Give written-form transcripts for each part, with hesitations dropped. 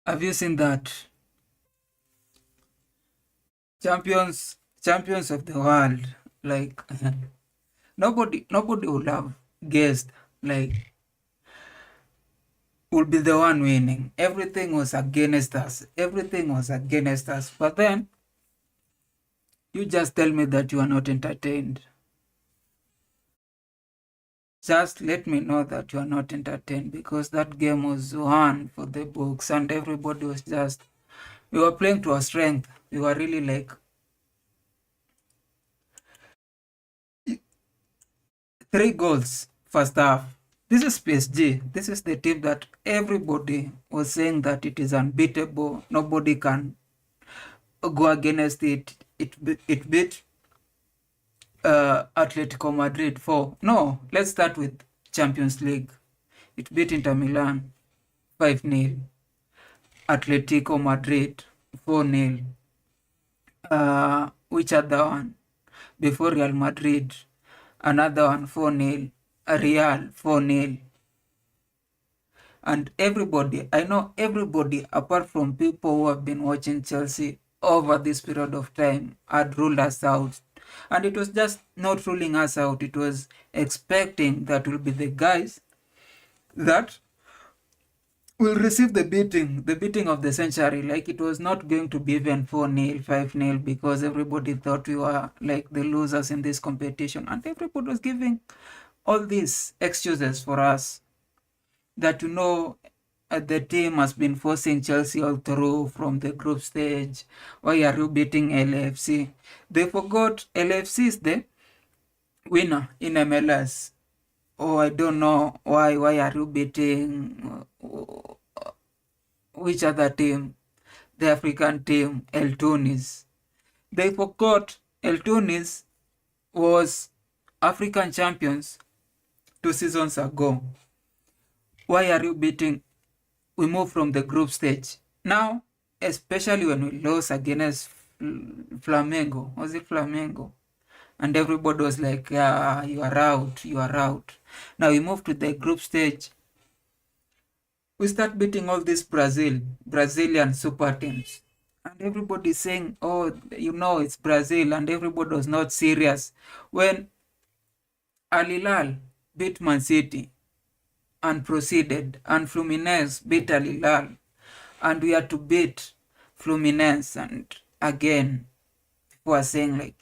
Have you seen that? Champions of the world. Like nobody would have guessed like would be the one winning. Everything was against us. Everything was against us. But then you just tell me that you are not entertained. Just let me know that you are not entertained because that game was won for the books and everybody was just, we were playing to our strength. We were really like 3 goals first half. This is PSG. This is the team that everybody was saying that it is unbeatable. Nobody can go against it. It beat Atletico Madrid 4. No, let's start with Champions League. It beat Inter Milan 5-0. Atletico Madrid 4-0. Which other one? Before Real Madrid, another one 4-0. Real 4-0. And everybody, I know everybody apart from people who have been watching Chelsea over this period of time had ruled us out. And it was just not ruling us out, it was expecting that will be the guys that will receive the beating of the century. Like it was not going to be even 4-0, 5-0 because everybody thought we were like the losers in this competition. And everybody was giving all these excuses for us that the team has been forcing Chelsea all through from the group stage. Why are you beating LAFC? They forgot LAFC is the winner in MLS. Oh, I don't know why. Why are you beating which other team? The African team, El Tunis. They forgot El Tunis was African champions 2 seasons ago. Why are you beating? We move from the group stage. Now, especially when we lost against Flamengo. Was it Flamengo? And everybody was like, yeah, you are out, you are out. Now we move to the group stage. We start beating all these Brazilian super teams. And everybody's saying, oh, it's Brazil. And everybody was not serious. When Al Hilal beat Man City and proceeded, and Fluminense beat Al Hilal, and we had to beat Fluminense, and again, people are saying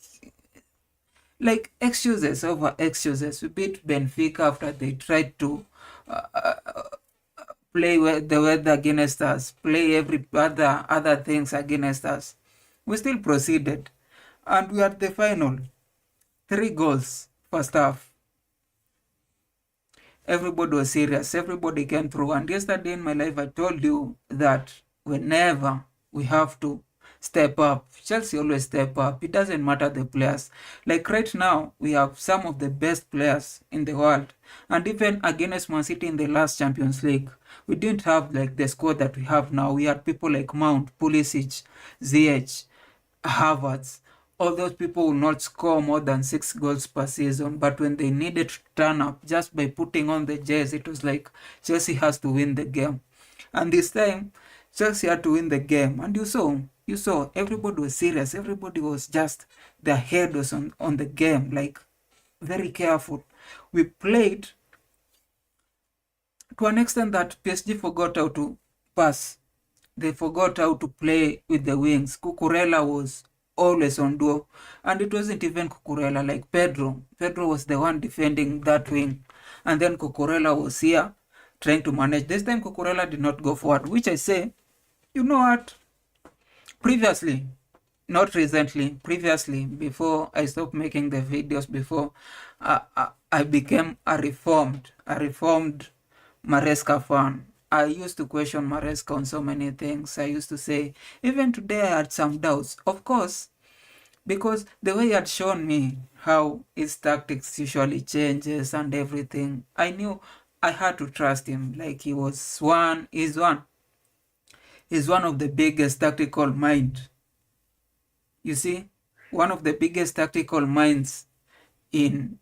like excuses over excuses. We beat Benfica after they tried to play the weather against us, play every other things against us. We still proceeded, and we are at the final. 3 goals first half. Everybody was serious. Everybody came through. And yesterday in my life, I told you that whenever we have to step up, Chelsea always step up. It doesn't matter the players. Like right now, we have some of the best players in the world. And even against Man City in the last Champions League, we didn't have like the squad that we have now. We had people like Mount, Pulisic, Ziyech, Havertz. All those people will not score more than 6 goals per season, but when they needed to turn up just by putting on the jersey, it was like Chelsea has to win the game. And this time, Chelsea had to win the game. And you saw, everybody was serious. Everybody was just, their head was on the game, like very careful. We played to an extent that PSG forgot how to pass. They forgot how to play with the wings. Cucurella was always on duo. And it wasn't even Cucurella, like Pedro. Pedro was the one defending that wing. And then Cucurella was here trying to manage. This time Cucurella did not go forward, which I say, you know what? Previously, not recently, previously, before I stopped making the videos, before I became a reformed Maresca fan. I used to question Maresca on so many things. I used to say, even today I had some doubts. Of course, because the way he had shown me how his tactics usually changes and everything, I knew I had to trust him. Like he's one of the biggest tactical mind. You see, one of the biggest tactical minds in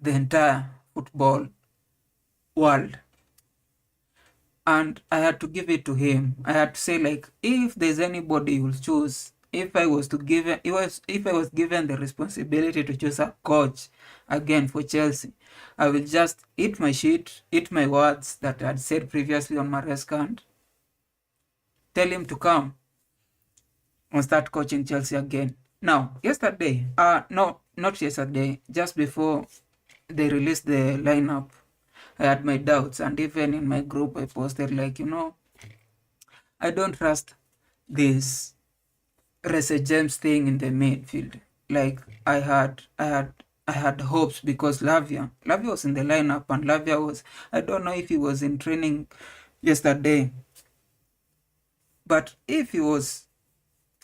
the entire football world. and I had to give it to him. I had to say, like, if there's anybody you'll choose, if I was given the responsibility to choose a coach again for Chelsea, I will just eat my shit, eat my words that I had said previously on Maresca, and tell him to come and start coaching Chelsea again. Now, yesterday, no, not yesterday, just before they released the lineup, I had my doubts, and even in my group, I posted, like, I don't trust this Reece James thing in the midfield. Like, I had hopes because Lavia was in the lineup, and Lavia was, I don't know if he was in training yesterday, but if he was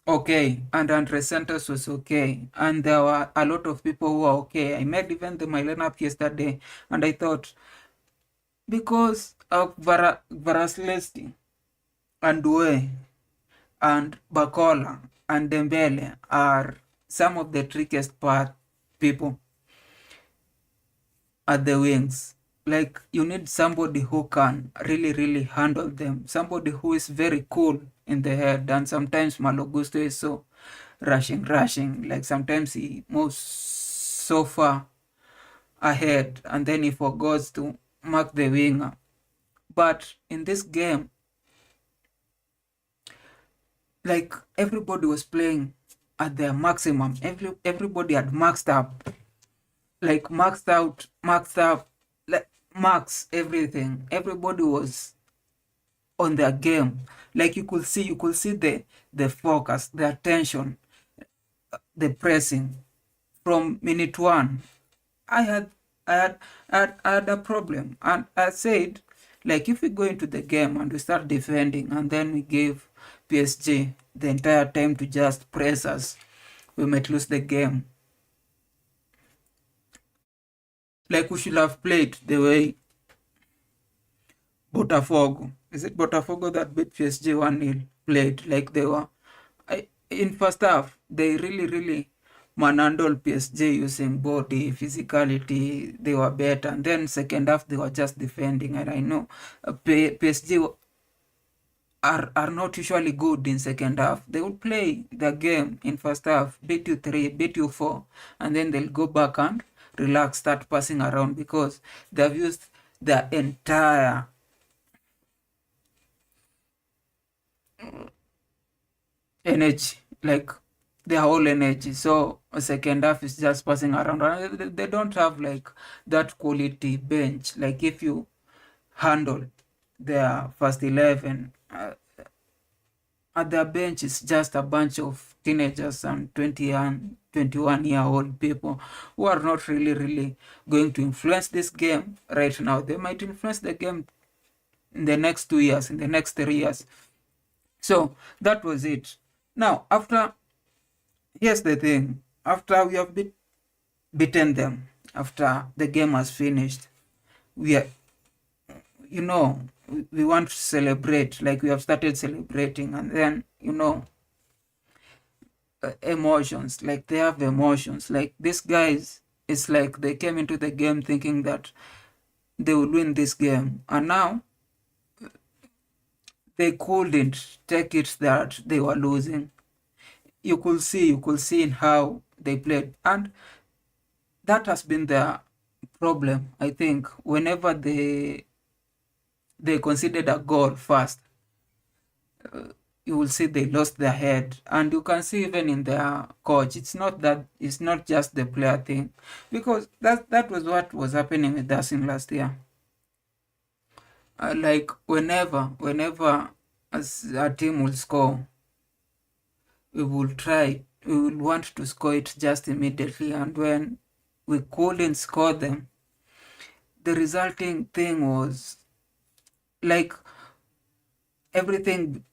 okay, and Andre Santos was okay, and there were a lot of people who were okay. I made even my lineup yesterday, and I thought, because of Varaslesti and Due and Bakola and Dembele are some of the trickiest people at the wings. Like, you need somebody who can really, really handle them. Somebody who is very cool in the head. And sometimes Malo Gusto is so rushing. Like, sometimes he moves so far ahead and then he forgets to mark the winger. But in this game, like, everybody was playing at their maximum. Everybody had maxed up. Like, maxed up, like, max everything. Everybody was on their game. Like, you could see the focus, the attention, the pressing from minute one. I had I had a problem, and I said, like, if we go into the game and we start defending and then we give PSG the entire time to just press us, we might lose the game. Like, we should have played the way Botafogo. Is it Botafogo that beat PSG 1-0 played? Like, they were, in first half, they really, really manhandled PSG using body, physicality. They were better. And then second half, they were just defending. And I know PSG are not usually good in second half. They will play the game in first half, beat you 3, beat you 4, and then they'll go back and relax, start passing around, because they've used their entire energy, like their whole energy. So second half is just passing around. They don't have like that quality bench. Like, if you handle their first 11, at their bench is just a bunch of teenagers and 20 and 21-year-old people who are not really, really going to influence this game right now. They might influence the game in the next 2 years, in the next 3 years. So that was it. Now, here's the thing. After we have beaten them, after the game has finished, we are, we want to celebrate. Like, we have started celebrating, and then, emotions, like, they have emotions. Like, these guys, it's like they came into the game thinking that they would win this game, and now they couldn't take it that they were losing. You could see in how they played, and that has been their problem. I think whenever they considered a goal first, you will see they lost their head. And you can see even in their coach, it's not just the player thing, because that was what was happening with us in last year. Like, whenever as a team will score, we will want to score it just immediately, and when we couldn't score them, the resulting thing was like everything,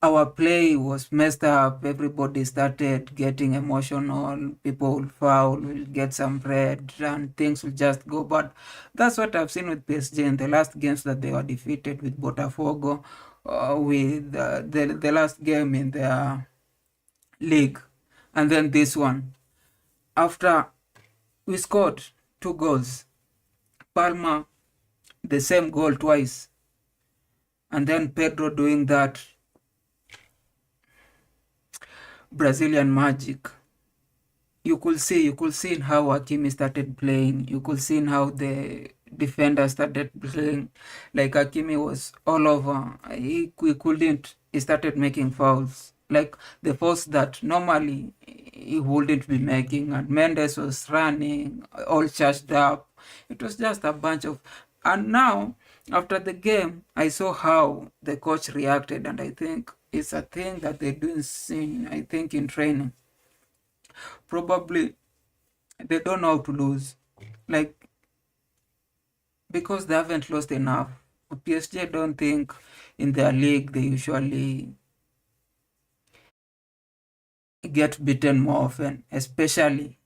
our play was messed up. Everybody started getting emotional. People will foul, will get some red, and things will just go bad. That's what I've seen with PSG in the last games that they were defeated with Botafogo, with the last game in their league, and then this one. After we scored 2 goals, Palma the same goal twice, And then Pedro doing that Brazilian magic. You could see in how Hakimi started playing. You could see in how the defender started playing. Like Hakimi was all over. He couldn't. He started making fouls. Like the fouls that normally he wouldn't be making. And Mendes was running, all charged up. It was just a bunch of. And now, after the game, I saw how the coach reacted, and I think it's a thing that they do in, I think, in training. Probably they don't know how to lose. Like, because they haven't lost enough. PSG, I don't think in their league they usually get beaten more often, especially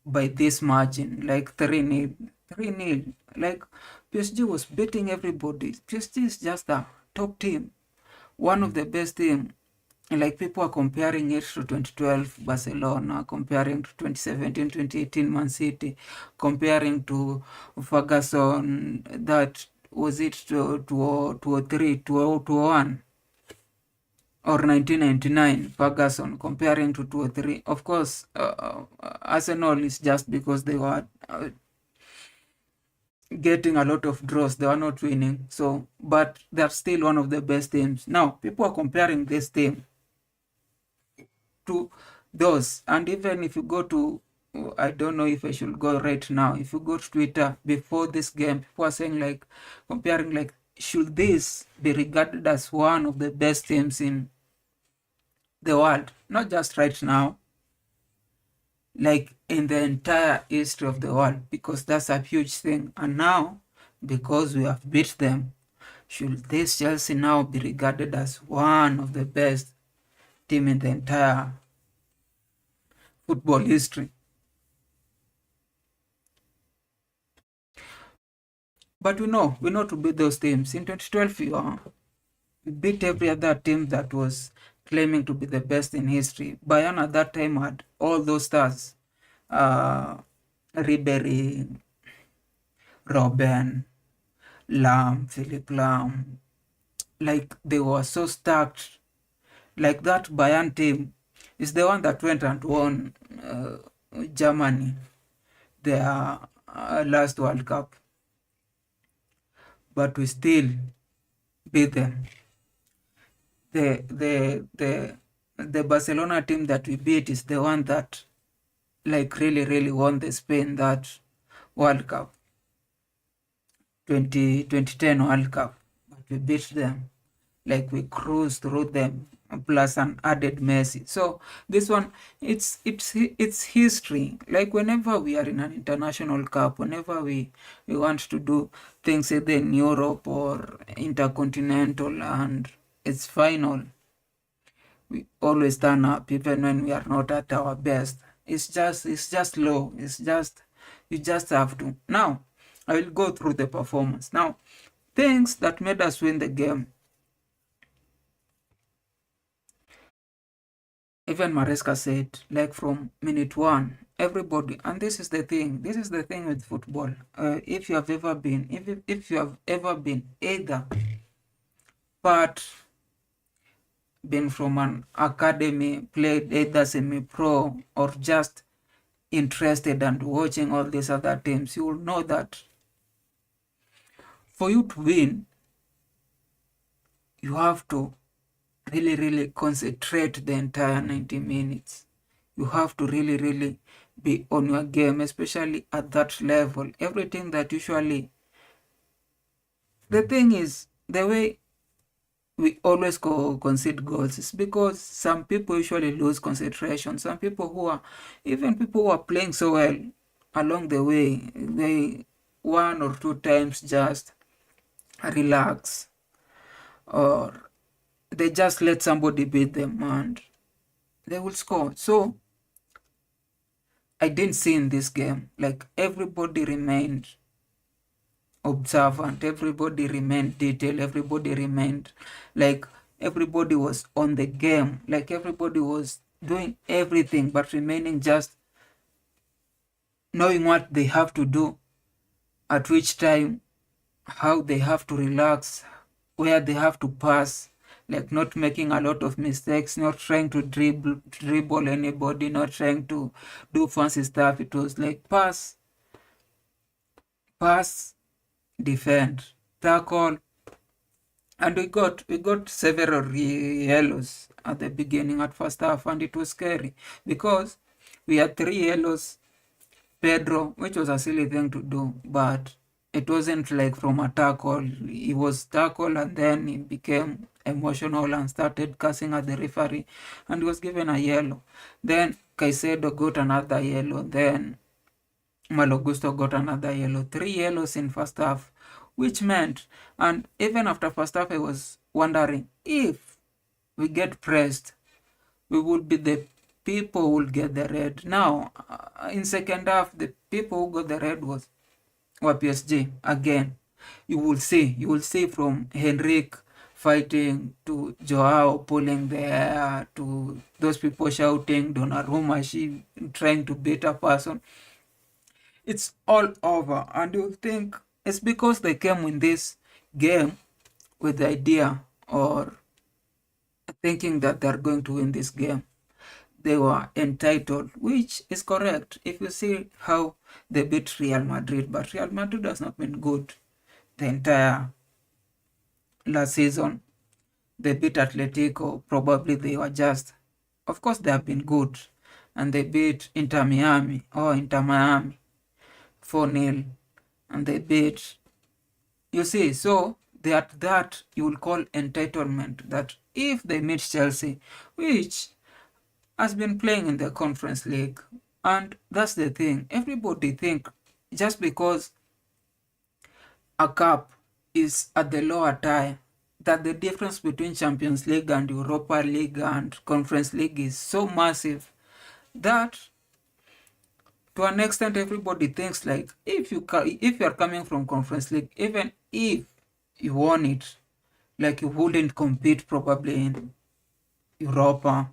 by this margin, like 3-0. 3-0. Like, PSG was beating everybody. PSG is just a top team, one of the best team. Like, people are comparing it to 2012 Barcelona, comparing to 2017, 2018 Man City, comparing to Ferguson, that was it to 2003, 2001, or 1999 Ferguson, comparing to 2003. Of course, Arsenal is just because they were getting a lot of draws, they were not winning. So, but they're still one of the best teams. Now, people are comparing this team to those. And even if you go to, I don't know if I should go right now, if you go to Twitter before this game, people are saying, like, comparing, like, should this be regarded as one of the best teams in the world? Not just right now, like in the entire history of the world, because that's a huge thing. And now, because we have beat them, should this Chelsea now be regarded as one of the best team in the entire football history? But we know to beat those teams. In 2012, we beat every other team that was claiming to be the best in history. Bayern at that time had all those stars. Uh, Ribery, Robben, Lam, Philip Lam. Like, they were so stacked. Like, that Bayern team is the one that went and won Germany their last World Cup. But we still beat them. The Barcelona team that we beat is the one that, like, really won the Spain that World Cup, 2010 World Cup. But we beat them, like, we cruised through them, plus an added Messi. So this one, it's history. Like, whenever we are in an international cup, whenever we want to do things either in Europe or intercontinental, and it's final, we always turn up even when we are not at our best. It's just low. It's just, you just have to. Now, I will go through the performance. Now, things that made us win the game. Even Maresca said, like, from minute one, everybody, and this is the thing with football. If you have ever been, if you have ever been either part, been from an academy, played either semi-pro or just interested and watching all these other teams, you will know that for you to win, you have to really concentrate the entire 90 minutes. You have to really be on your game, especially at that level. Everything that usually, the thing is, the way we always concede goals is because some people usually lose concentration. Some people who are, even people who are playing so well along the way, they one or two times just relax, or they just let somebody beat them and they will score. So I didn't see in this game, like, everybody remained observant, everybody remained detailed, everybody remained, like, everybody was on the game, like, everybody was doing everything but remaining just knowing what they have to do at which time, how they have to relax, where they have to pass, like not making a lot of mistakes, not trying to dribble anybody, not trying to do fancy stuff. It was like pass, pass, defend, tackle, and we got several yellows at the beginning at first half, and it was scary because we had 3 yellows. Pedro, which was a silly thing to do, but it wasn't like from a tackle. He was tackled and then he became emotional and started cursing at the referee and he was given a yellow. Then Caicedo got another yellow. Then Malogusto got another yellow. 3 yellows in first half, which meant, and even after first half, I was wondering if we get pressed, we would be the people who will get the red. Now, in second half, the people who got the red were PSG again. You will see from Henrique fighting to Joao pulling the air to those people shouting Donnarumma, she trying to beat a person. It's all over, and you think it's because they came in this game with the idea or thinking that they're going to win this game. They were entitled, which is correct if you see how they beat Real Madrid. But Real Madrid has not been good the entire last season. They beat Atletico, probably they were just, of course they have been good. And they beat Inter Miami 4-0. And they beat, you see, so that you will call entitlement, that if they meet Chelsea, which has been playing in the Conference League. And that's the thing. Everybody think just because a cup is at the lower tier, that the difference between Champions League and Europa League and Conference League is so massive that to an extent everybody thinks like if you are coming from Conference League, even if you won it, like you wouldn't compete probably in Europa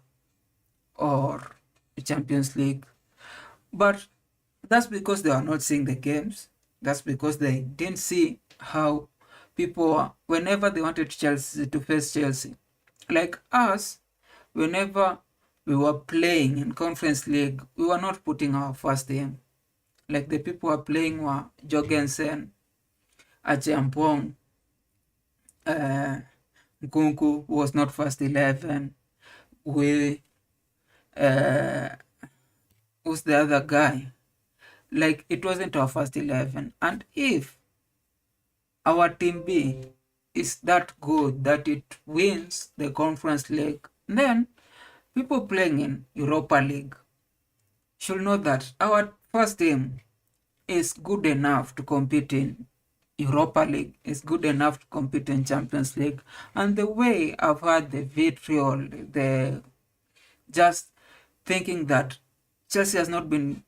or Champions League. But that's because they are not seeing the games. That's because they didn't see how people are, whenever they wanted Chelsea to face Chelsea. Like us, whenever we were playing in Conference League, we were not putting our first team. Like the people who are playing were Jorgensen, Acheampong, Nkunku was not first 11. We, uh, who's the other guy? Like it wasn't our first 11. And if our team B is that good that it wins the Conference League, then people playing in Europa League should know that our first team is good enough to compete in Europa League, is good enough to compete in Champions League. And the way I've had the vitriol, the just thinking that Chelsea has not been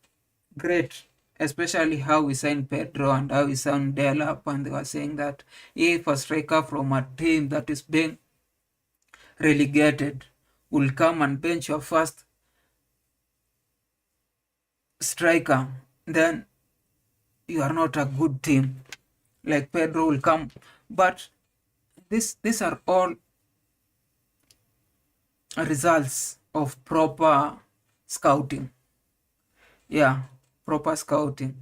great, especially how we signed Pedro and how we signed Delap, and they were saying that if a striker from a team that is being relegated will come and bench your first striker, then you are not a good team. Like Pedro will come, but these are all results of proper scouting. Yeah, proper scouting.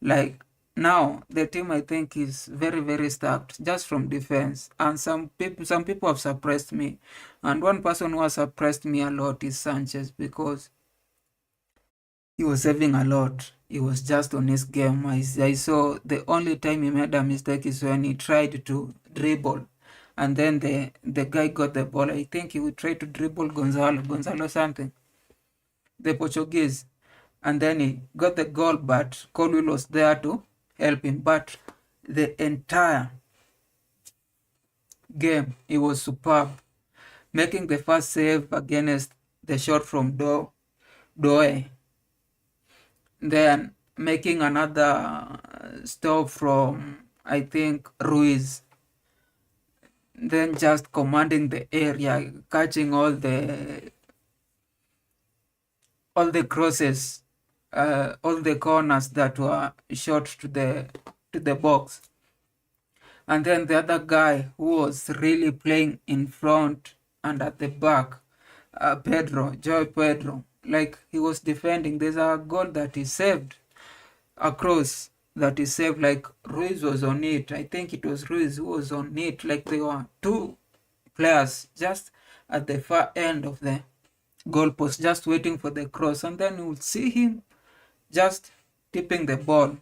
Like now the team I think is very very stacked just from defense, and some people have surprised me, and one person who has surprised me a lot is Sanchez, because he was saving a lot. He was just on his game. I saw the only time he made a mistake is when he tried to dribble, and then the guy got the ball. I think he would try to dribble Gonzalo something, the Portuguese, and then he got the goal, but Colwill was there to help him. But the entire game, he was superb, making the first save against the shot from Doe, then making another stop from, I think, Ruiz, then just commanding the area, catching all the crosses, all the corners that were shot to the box. And then the other guy who was really playing in front and at the back, Pedro, like he was defending. There's a goal that he saved, a cross that he saved, like Ruiz was on it. I think it was Ruiz who was on it. Like there were two players just at the far end of the goalpost, just waiting for the cross. And then you would see him just tipping the ball.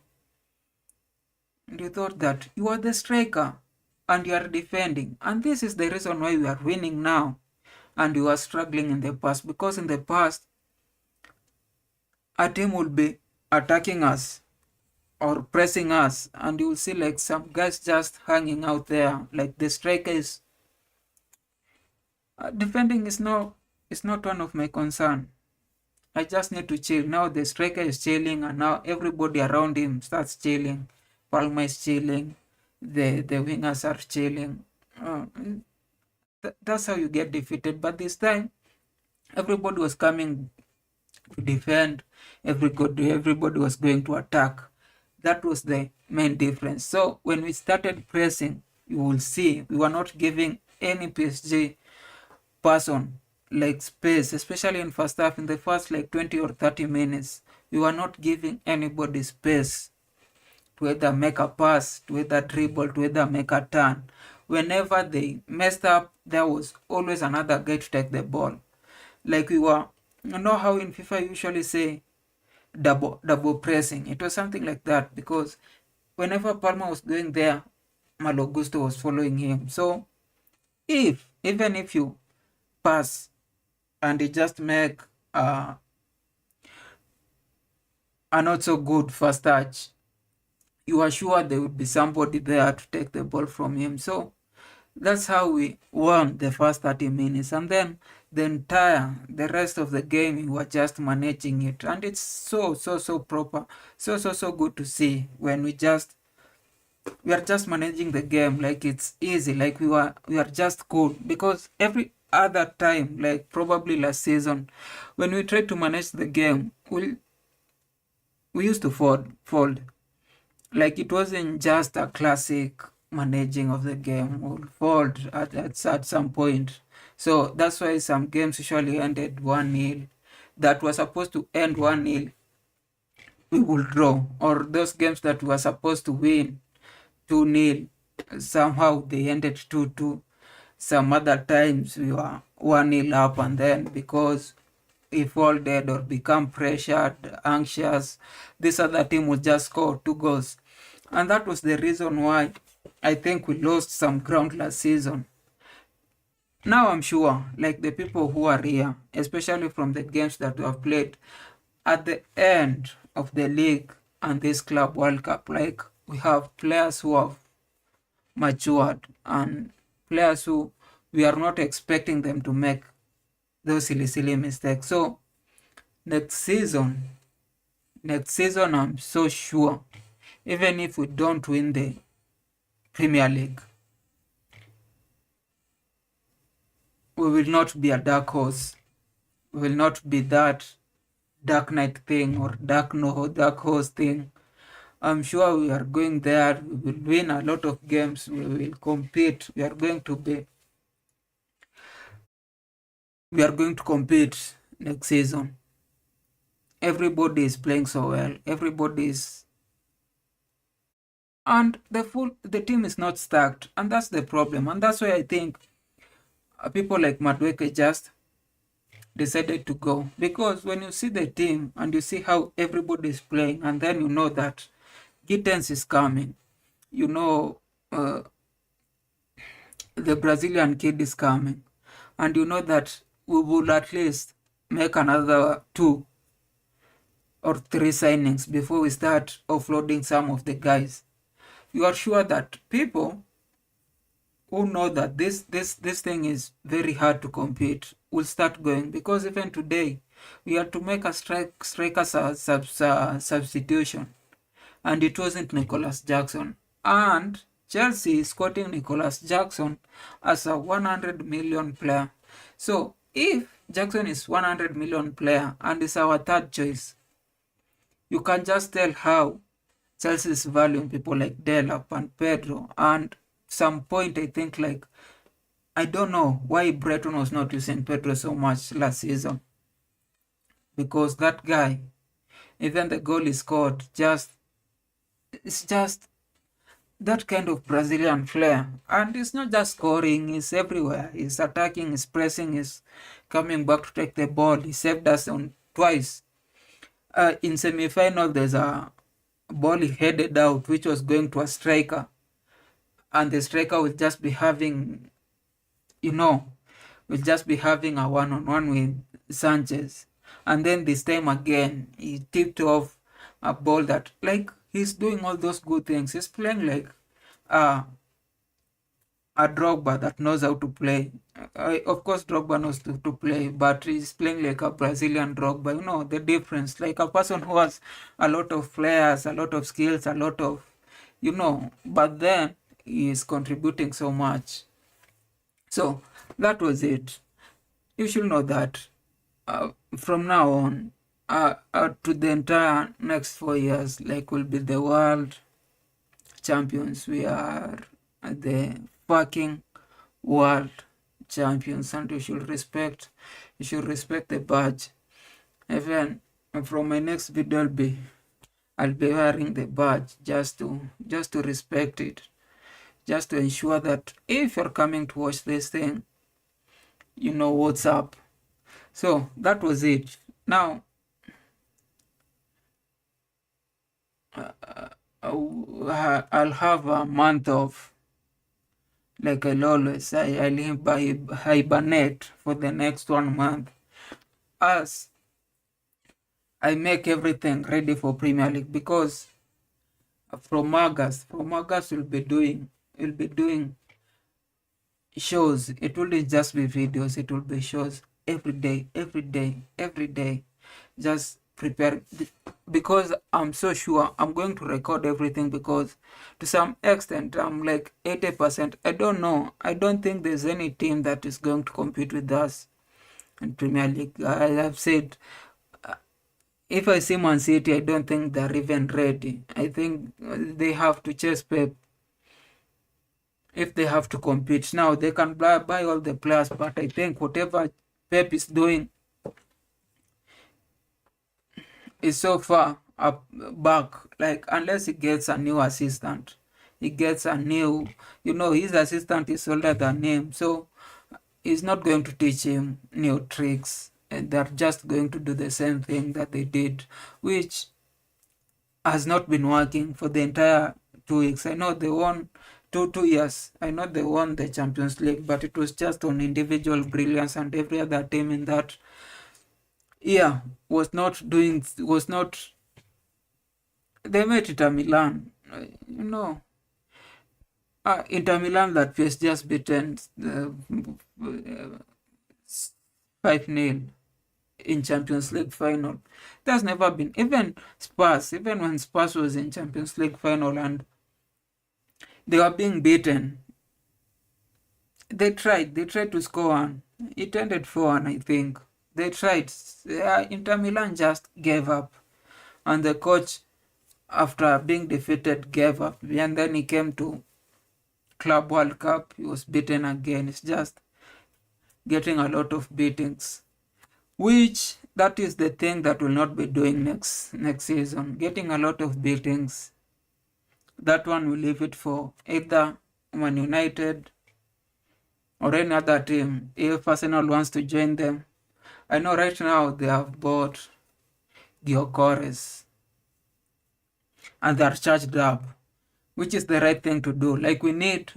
And you thought that you are the striker and you are defending. And this is the reason why we are winning now. And we were struggling in the past, because in the past, a team will be attacking us or pressing us, and you will see like some guys just hanging out there. Like the striker is defending is not one of my concern. I just need to chill. Now the striker is chilling, and now everybody around him starts chilling. Palma is chilling. The wingers are chilling. That's how you get defeated. But this time, everybody was coming to defend. Everybody was going to attack. That was the main difference. So when we started pressing, you will see we were not giving any PSG person like space, especially in first half. In the first like 20 or 30 minutes, we were not giving anybody space to either make a pass, to either dribble, to either make a turn. Whenever they messed up, there was always another guy to take the ball. Like we were, you know how in FIFA usually say double pressing. It was something like that, because whenever Palma was going there, Malo Gusto was following him. So even if you pass and you just make a not so good first touch, you are sure there would be somebody there to take the ball from him. So that's how we won the first 30 minutes. And then the rest of the game, we were just managing it. And it's so proper. So good to see when we are just managing the game. Like it's easy. Like we are just cool. Because every other time, like probably last season, when we tried to manage the game, we used to fold. Like it wasn't just a classic managing of the game. We'll fold at some point. So that's why some games usually ended 1-0. That was supposed to end 1-0, we will draw. Or those games that were supposed to win 2-0, somehow they ended 2-2. Some other times we were 1-0 up, and then because we folded or become pressured, anxious, this other team would just score 2 goals. And that was the reason why I think we lost some ground last season. Now I'm sure, like the people who are here, especially from the games that we have played, at the end of the league and this Club World Cup, like we have players who have matured and players who we are not expecting them to make those silly mistakes. So next season, I'm so sure, even if we don't win the Premier League, we will not be a dark horse. We will not be that dark knight thing or dark horse thing. I'm sure we are going there. We will win a lot of games. We will compete. We are going to compete next season. Everybody is playing so well. And the team is not stacked, and that's the problem. And that's why I think people like Madueke just decided to go, because when you see the team and you see how everybody is playing, and then you know that Gittens is coming, you know the Brazilian kid is coming, and you know that we will at least make another 2 or 3 signings before we start offloading some of the guys. You are sure that people who know that this thing is very hard to compete will start going, because even today we had to make a striker substitution, and it wasn't Nicholas Jackson, and Chelsea is quoting Nicholas Jackson as a 100 million player. So if Jackson is 100 million player and is our third choice, you can just tell how Chelsea is valuing people like Delap and Pedro, and some point, I think, like, I don't know why Breton was not using Pedro so much last season, because that guy, even the goal he scored, it's just that kind of Brazilian flair. And it's not just scoring, it's everywhere. He's attacking, he's pressing, he's coming back to take the ball. He saved us on twice. In semi-final, there's a ball he headed out, which was going to a striker. And the striker will just be having, you know, will just be having a one-on-one with Sanchez. And then this time again, he tipped off a ball that, like, he's doing all those good things. He's playing like uh, a Drogba that knows how to play. Of course, Drogba knows to play, but he's playing like a Brazilian Drogba. You know, the difference. Like a person who has a lot of players, a lot of skills, a lot of, but then he is contributing so much. So that was it. You should know that from now on, to the entire next 4 years, like, will be the world champions. We are the fucking world champions, and you should respect the badge. Even from my next video, I'll be wearing the badge just to respect it, just to ensure that if you're coming to watch this thing, you know what's up. So that was it. Now I'll have a month of, like I always say, I live by hibernate for the next 1 month, as I make everything ready for Premier League, because from August we'll be doing shows. It wouldn't just be videos, it will be shows every day, every day, every day. Just prepare, because I'm so sure I'm going to record everything, because to some extent I'm like 80%. I don't know. I don't think there's any team that is going to compete with us in Premier League. I have said, if I see Man City, I don't think they're even ready. I think they have to chase Pep if they have to compete. Now they can buy all the players, but I think whatever Pep is doing is so far up back. Like, unless he gets a new assistant, he gets a new, his assistant is older than him, so he's not going to teach him new tricks, and they're just going to do the same thing that they did, which has not been working for the entire 2 weeks. I know they won 2 years. I know they won the Champions League, but it was just on individual brilliance, and every other team in that year was not. They met Inter Milan, Inter Milan that was just beaten 5-0 in Champions League final. There's never been, even when Spurs was in Champions League final and they were being beaten, they tried to score one. It ended 4-1, I think. They tried. Inter Milan just gave up, and the coach, after being defeated, gave up, and then he came to Club World Cup. He was beaten again. It's just getting a lot of beatings, which that is the thing that will not be doing next season. Getting a lot of beatings. That one will leave it for either Man United or any other team, if Arsenal wants to join them. I know right now they have bought Gyökeres and they're charged up, which is the right thing to do. Like, we need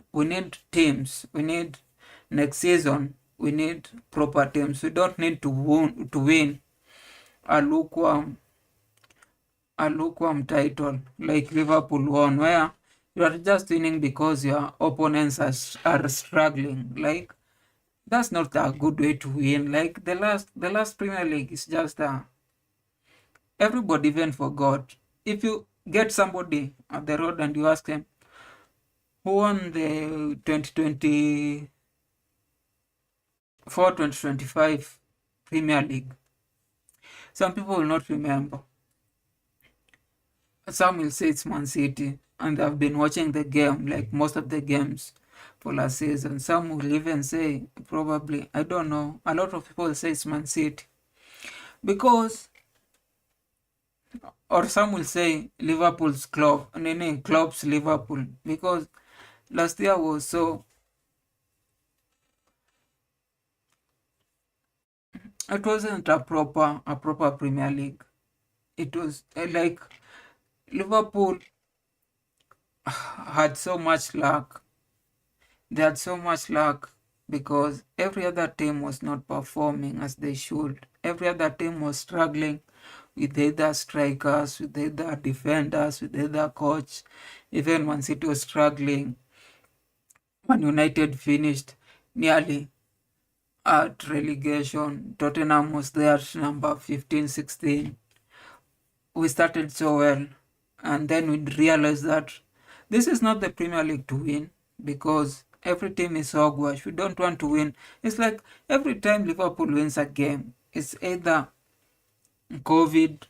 teams. We need, next season, we need proper teams. We don't need to win a lukewarm title like Liverpool won, where you are just winning because your opponents are struggling. Like, that's not a good way to win. Like, the last Premier League is just everybody even forgot. If you get somebody on the road and you ask them who won the 2024-2025 Premier League, some people will not remember. Some will say it's Man City. and I've been watching the game, like most of the games for last season. Some will even say, probably, I don't know, a lot of people say it's Man City. Because, or some will say Liverpool's club, meaning club's Liverpool. Because last year was so, it wasn't a proper Premier League. It was like Liverpool had so much luck. They had so much luck because every other team was not performing as they should. Every other team was struggling with either strikers, with either defenders, with either coach. Even Man City was struggling. Man United finished nearly at relegation. Tottenham was there at number 15, 16. We started so well, and then we realized that this is not the Premier League to win because every team is hogwash. We don't want to win. It's like every time Liverpool wins a game, it's either COVID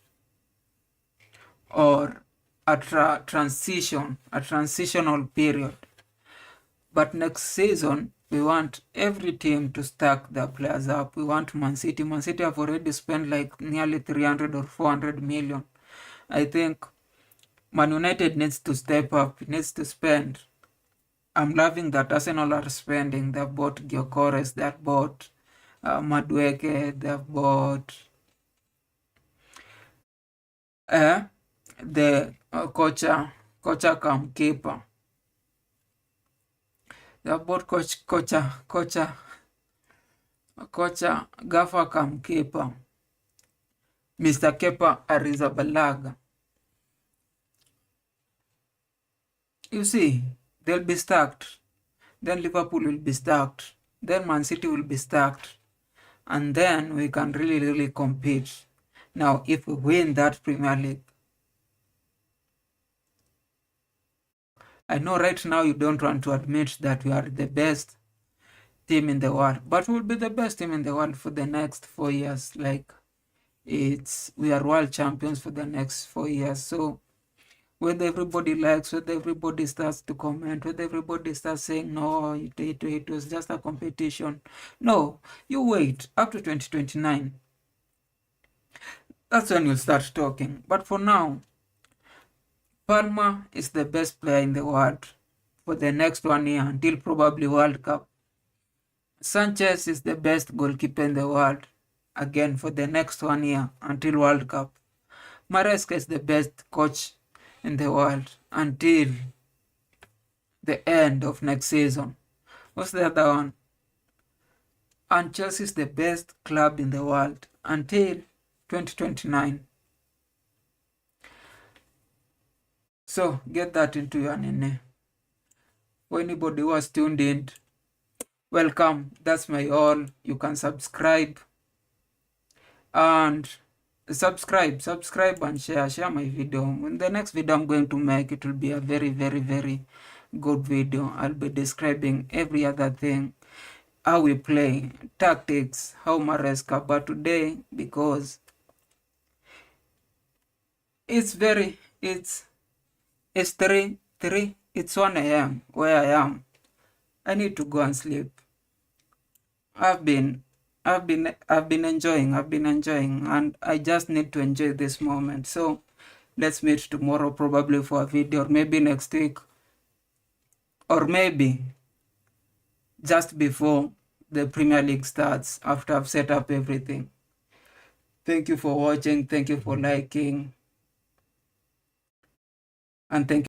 or a transitional period. But next season, we want every team to stack their players up. We want Man City. Man City have already spent like nearly 300 or 400 million. I think Man United needs to step up, needs to spend. I'm loving that Arsenal are spending. They've bought Gyökeres, they've bought Madueke, they've bought the Kocha come keeper. They've bought Kocha Gaffer come keeper. Mr. Kepa Arrizabalaga. You see, they'll be stacked. Then Liverpool will be stacked. Then Man City will be stacked. And then we can really, really compete. Now, if we win that Premier League, I know right now you don't want to admit that we are the best team in the world, but we'll be the best team in the world for the next 4 years. Like, we are world champions for the next 4 years. So whether everybody likes, whether everybody starts to comment, whether everybody starts saying, no, it was just a competition. No, you wait up to 2029. That's when you'll start talking. But for now, Palmer is the best player in the world for the next 1 year until probably World Cup. Sanchez is the best goalkeeper in the world, again for the next 1 year until World Cup. Maresca is the best coach in the world until the end of next season. What's the other one? And Chelsea is the best club in the world until 2029. So get that into your nene. For anybody who has tuned in, welcome. That's my all. You can subscribe and subscribe and share my video. In the next video I'm going to make, it will be a very, very, very good video. I'll be describing every other thing, how we play, tactics, how Maresca. But today, because it's 1 a.m. where I am. I need to go and sleep. I've been enjoying, and I just need to enjoy this moment. So let's meet tomorrow probably for a video, or maybe next week, or maybe just before the Premier League starts, after I've set up everything. Thank you for watching, thank you for liking, and thank you.